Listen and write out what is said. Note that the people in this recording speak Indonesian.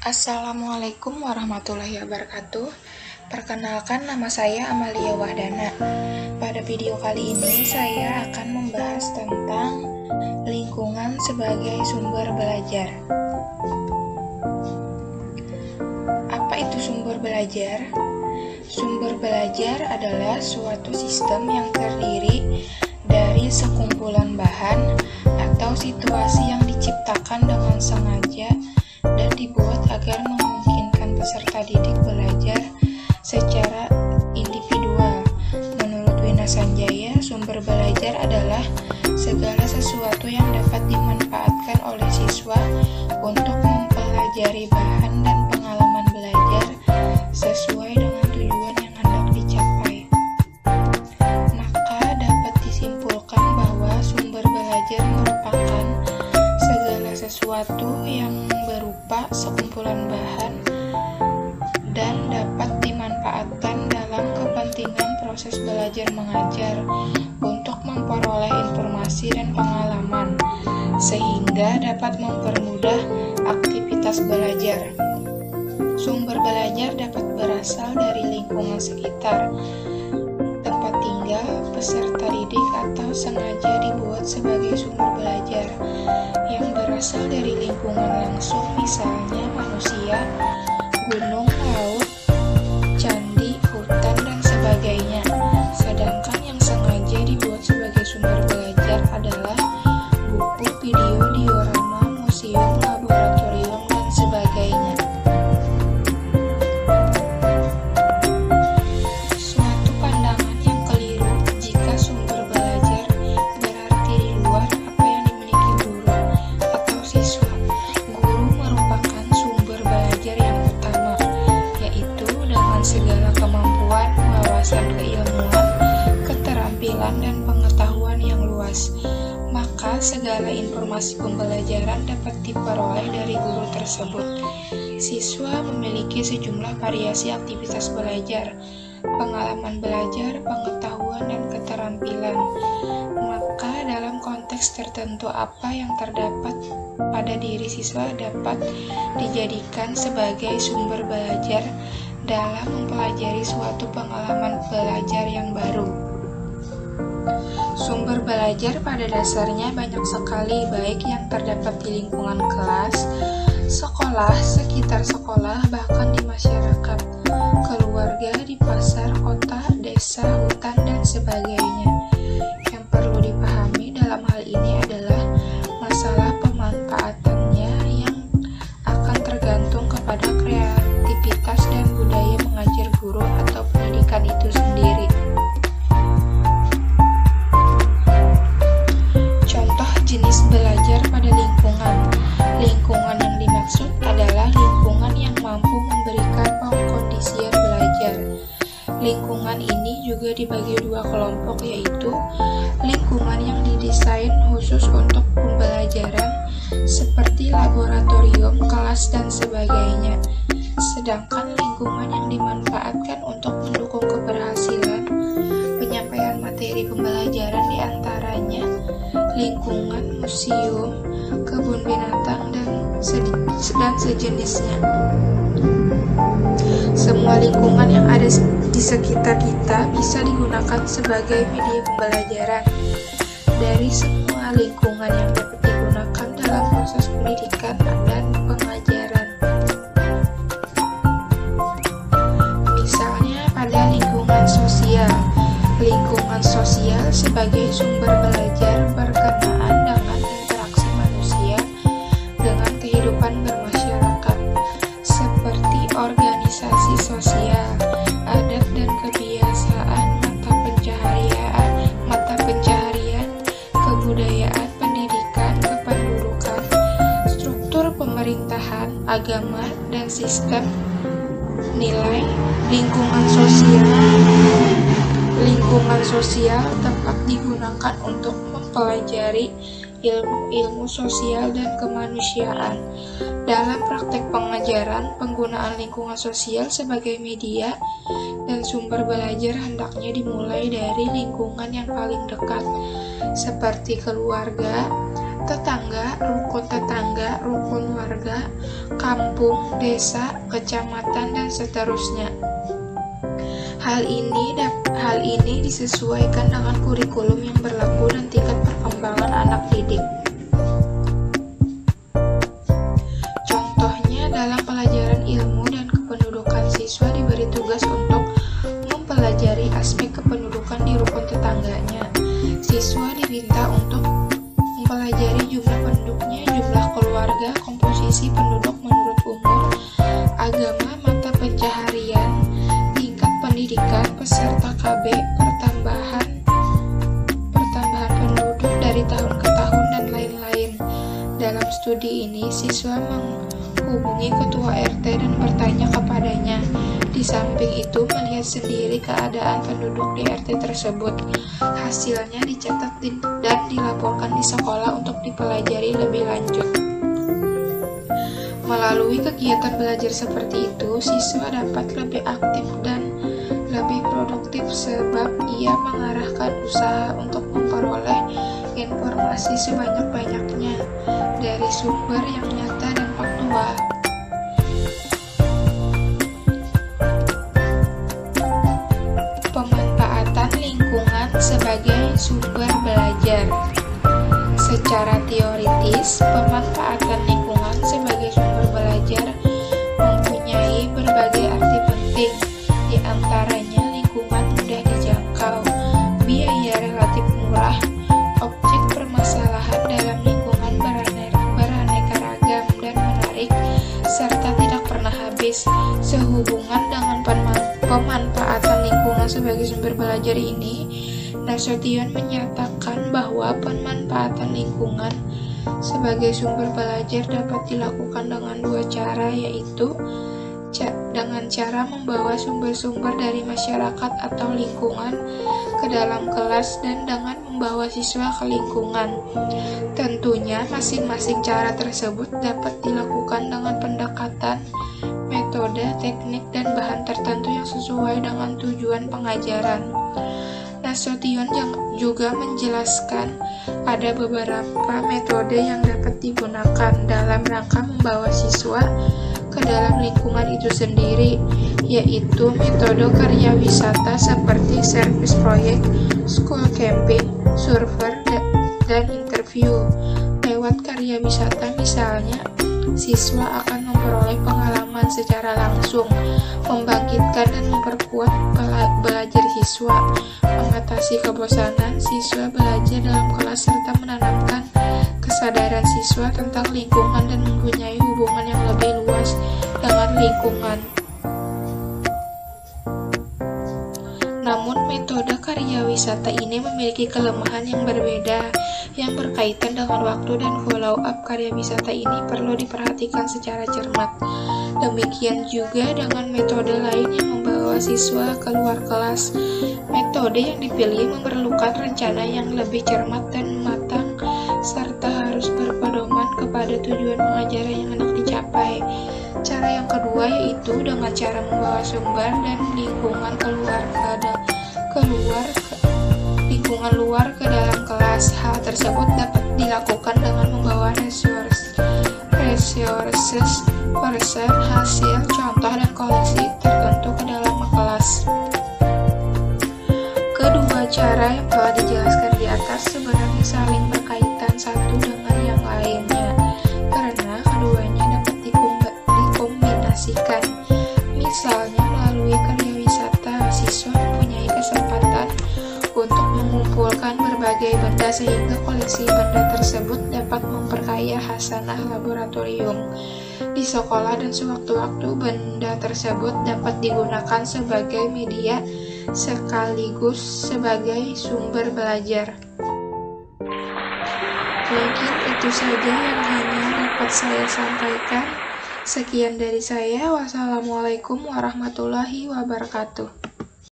Assalamualaikum warahmatullahi wabarakatuh. Perkenalkan, nama saya Amalia Wahdana. Pada video kali ini saya akan membahas tentang lingkungan sebagai sumber belajar. Apa itu sumber belajar? Sumber belajar adalah suatu sistem yang terdiri dari sekumpulan bahan atau situasi yang diciptakan dengan sengaja dan dibuat agar memungkinkan peserta didik belajar secara individual. Menurut Wina Sanjaya, sumber belajar adalah segala sesuatu yang dapat dimanfaatkan oleh siswa untuk mempelajari bahan dan pengalaman belajar sesuai dengan tujuan yang hendak dicapai. Maka dapat disimpulkan bahwa sumber belajar merupakan segala sesuatu yang berupa sekumpulan bahan dan dapat dimanfaatkan dalam kepentingan proses belajar mengajar untuk memperoleh informasi dan pengalaman sehingga dapat mempermudah aktivitas belajar. Sumber belajar dapat berasal dari lingkungan sekitar, tempat tinggal, peserta didik, atau sengaja dibuat sebagai sumber belajar yang berasal dari lingkungan langsung, misalnya manusia, gunung, laut, candi, hutan, dan sebagainya. Sedangkan yang sengaja dibuat sebagai sumber belajar adalah buku, video, diorama, museum, laboratorium, dan sebagainya. Suatu pandangan yang keliru jika sumber belajar berarti di luar apa yang dimiliki guru atau siswa. Guru merupakan sumber belajar yang utama, yaitu dengan segala kemampuan, wawasan keilmuan, keterampilan, dan pengetahuan yang luas. Maka segala informasi pembelajaran dapat diperoleh dari guru tersebut. Siswa memiliki sejumlah variasi aktivitas belajar, pengalaman belajar, pengetahuan, dan keterampilan. Maka dalam konteks tertentu apa yang terdapat pada diri siswa dapat dijadikan sebagai sumber belajar dalam mempelajari suatu pengalaman belajar yang baru. Sumber belajar pada dasarnya banyak sekali, baik yang terdapat di lingkungan kelas, sekolah, sekitar sekolah, bahkan di masyarakat, keluarga, di pasar, kota, desa, hutan, dan sebagainya. Yang perlu dipahami dalam hal ini adalah masalah pemanfaatannya yang akan tergantung kepada kreativitas dan budaya mengajar guru atau pendidikan itu sendiri. Contoh jenis belajar pada lingkungan. Lingkungan yang dimaksud adalah lingkungan yang mampu memberikan pengkondisian belajar. Lingkungan ini juga dibagi dua kelompok, yaitu lingkungan yang didesain khusus untuk pembelajaran seperti laboratorium, kelas, dan sebagainya. Sedangkan lingkungan yang dimanfaatkan untuk mendukung keberhasilan penyampaian materi pembelajaran diantaranya lingkungan museum, kebun binatang, dan sejenisnya. Semua lingkungan yang ada di sekitar kita bisa digunakan sebagai media pembelajaran. Dari semua lingkungan yang dapat digunakan dalam proses pendidikan dan pengajaran. Misalnya pada lingkungan sosial. Lingkungan sosial sebagai sumber belajar berkenaan dengan interaksi manusia dengan kehidupan bermasyarakat, seperti organisasi sosial, adat dan kebiasaan, mata pencaharian, kebudayaan, pendidikan, kependudukan, struktur pemerintahan, agama, dan sistem nilai. Lingkungan sosial tempat digunakan untuk mempelajari ilmu-ilmu sosial dan kemanusiaan. Dalam praktek pengajaran, penggunaan lingkungan sosial sebagai media dan sumber belajar hendaknya dimulai dari lingkungan yang paling dekat, seperti keluarga, tetangga, rukun warga, kampung, desa, kecamatan, dan seterusnya. Hal ini disesuaikan dengan kurikulum yang berlaku dan tingkat perkembangan anak didik. Contohnya, dalam pelajaran ilmu dan kependudukan, siswa diberi tugas untuk mempelajari aspek kependudukan di rukun tetangganya. Siswa diminta untuk mempelajari jumlah penduduknya, jumlah keluarga, komposisi penduduk menurut umur, agama, mata pencaharian, tingkat pendidikan, peserta KB, pertambahan penduduk dari tahun ke tahun, dan lain-lain. Dalam studi ini, siswa menghubungi ketua RT dan bertanya kepadanya. Di samping itu, melihat sendiri keadaan penduduk di RT tersebut. Hasilnya dicatat dan dilaporkan di sekolah untuk dipelajari lebih lanjut. Melalui kegiatan belajar seperti itu, siswa dapat lebih aktif dan lebih produktif sebab ia mengarahkan usaha untuk memperoleh informasi sebanyak-banyaknya dari sumber yang nyata dan faktual. Pemanfaatan lingkungan sebagai sumber belajar. Secara teoritis, pemanfaatan lingkungan sebagai sumber belajar mempunyai berbagai arti penting. Di antaranya, lingkungan mudah dijangkau, biaya relatif murah, objek permasalahan dalam lingkungan beraneka ragam dan menarik, serta tidak pernah habis. Sehubungan dengan pemanfaatan lingkungan sebagai sumber belajar ini, Nasution menyatakan bahwa pemanfaatan lingkungan sebagai sumber belajar dapat dilakukan dengan dua cara, yaitu dengan cara membawa sumber-sumber dari masyarakat atau lingkungan ke dalam kelas dan dengan membawa siswa ke lingkungan. Tentunya masing-masing cara tersebut dapat dilakukan dengan pendekatan, metode, teknik, dan bahan tertentu yang sesuai dengan tujuan pengajaran. Nasution juga menjelaskan ada beberapa metode yang dapat digunakan dalam rangka membawa siswa ke dalam lingkungan itu sendiri, yaitu metode karya wisata seperti service proyek, school camping, survei, dan interview. Lewat karya wisata misalnya, siswa akan memperoleh pengalaman secara langsung, membangkitkan dan memperkuat belajar siswa, mengatasi kebosanan siswa belajar dalam kelas, serta menanamkan kesadaran siswa tentang lingkungan dan mempunyai hubungan yang lebih luas dengan lingkungan. Namun, metode karya wisata ini memiliki kelemahan yang berbeda yang berkaitan dengan waktu, dan follow up karya wisata ini perlu diperhatikan secara cermat. Demikian juga dengan metode lain yang membawa siswa keluar kelas. Metode yang dipilih memerlukan rencana yang lebih cermat dan matang, serta harus berpedoman kepada tujuan pengajaran yang hendak dicapai. Cara yang kedua yaitu dengan cara membawa sumber dan lingkungan luar ke dalam kelas. Hal tersebut dapat dilakukan dengan membawa resources, person, hasil, contoh, dan koleksi tertentu ke dalam kelas. Kedua cara yang telah dijelaskan di atas sebenarnya saling berkaitan satu dengan yang lainnya, karena keduanya dapat dikombinasikan. Misalnya, melalui karya wisata, siswa mempunyai kesempatan untuk mengumpulkan berbagai benda sehingga koleksi benda tersebut dapat memperkaya hasanah laboratorium di sekolah, dan sewaktu-waktu benda tersebut dapat digunakan sebagai media sekaligus sebagai sumber belajar. Mungkin itu saja yang hanya dapat saya sampaikan. Sekian dari saya. Wassalamualaikum warahmatullahi wabarakatuh.